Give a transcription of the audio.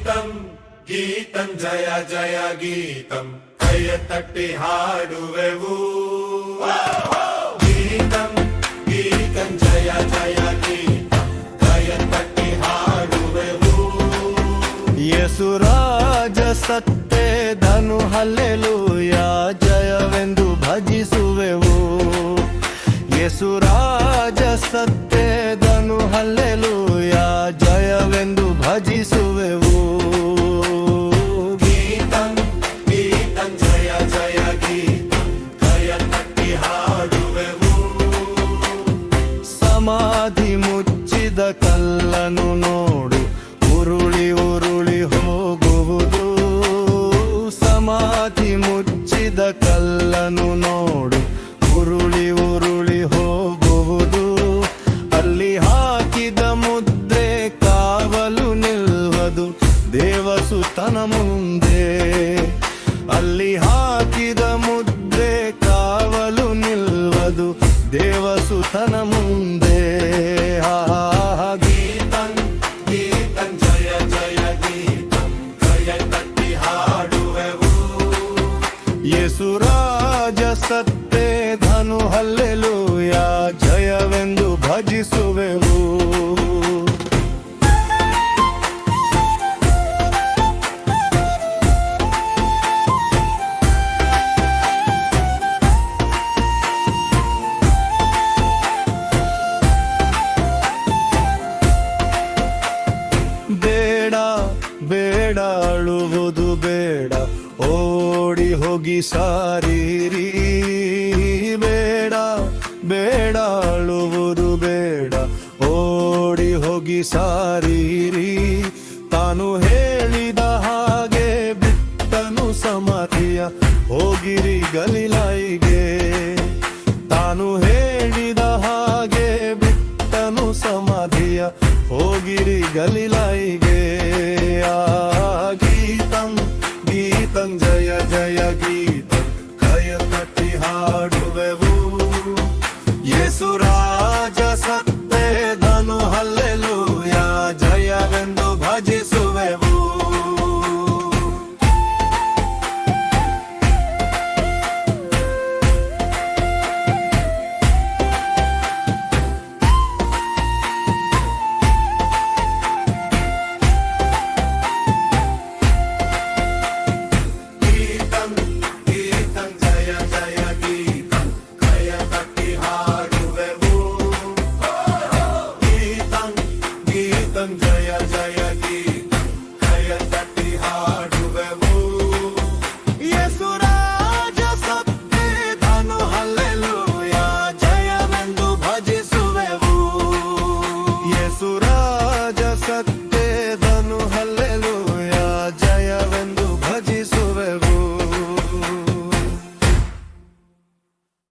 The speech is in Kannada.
ಗೀತಂ ಗೀತಂ ಜಯ ಜಯ ಗೀತಂ ಕೈಯ ತಟ್ಟಿ ಹಾಡುವೆವು ಗೀತಂ ಗೀತಂ ಜಯ ಜಯ ಗೀತಂ ಕೈಯ ತಟ್ಟಿ ಹಾಡುವೆವು ಯೇಸುರಾಜ ಸತ್ತೆ ಧನು ಹಲ್ಲೆಲೂಯ ಜಯವೆಂದು ಭಜಿಸುವೆವು ಯೇಸುರಾಜ ಸತ್ತೆ ಧನು ಹಲ್ಲೆಲೂಯ ಜಯವೆಂದು ಭಜಿಸುವೆವು ಗೀತಂ ಗೀತಂ ಜಯ ಜಯ ಗೀತಂ ಕೈಯ ತಟ್ಟಿ ಹಾಡುವೆವು ಸಮಾಧಿ ಮುಚ್ಚಿದ ಕಲ್ಲನು ನೋಡು ಉರುಳಿ ಉರುಳಿ ಹೋಗುವುದು ಸಮಾಧಿ ಮುಚ್ಚಿದ ಕಲ್ಲನು ನೋಡು ಉರುಳಿ ಉರುಳಿ ಹೋಗುವುದು ಅಲ್ಲಿ ಹಾಕಿದ ಮುದ್ರೆ ಕಾವಲು ನಿಲ್ಲುವುದು ದೇವಸುತನ ಮುಂದೆ ಅಲ್ಲಿ ಹಾಕಿದ ಮುದ್ರೆ ಕಾವಲು ನಿಲ್ಲುವುದು ದೇವಸುತನ ಮುಂದೆ ಗೀತಂ ಗೀತಂ ಜಯ ಜಯ ಗೀತಂ ಕೈಯ ತಟ್ಟಿ ಹಾಡುವೆವು ಯೇಸುರಾಜ ಸತ್ತೆ ಧನು ಹಲ್ಲೆಲೂಯ ಜಯವೆಂದು ಭಜಿಸುವೆವು ಬೇಡ ಬೇಡ ಅಳುವುದು ಬೇಡ ಓಡಿ ಹೋಗಿ ಸಾರಿರಿ ಬೇಡ ಬೇಡ ಅಳುವುದು ಬೇಡ ಓಡಿ ಹೋಗಿ ಸಾರಿರಿ ತಾನು ಹೇಳಿದ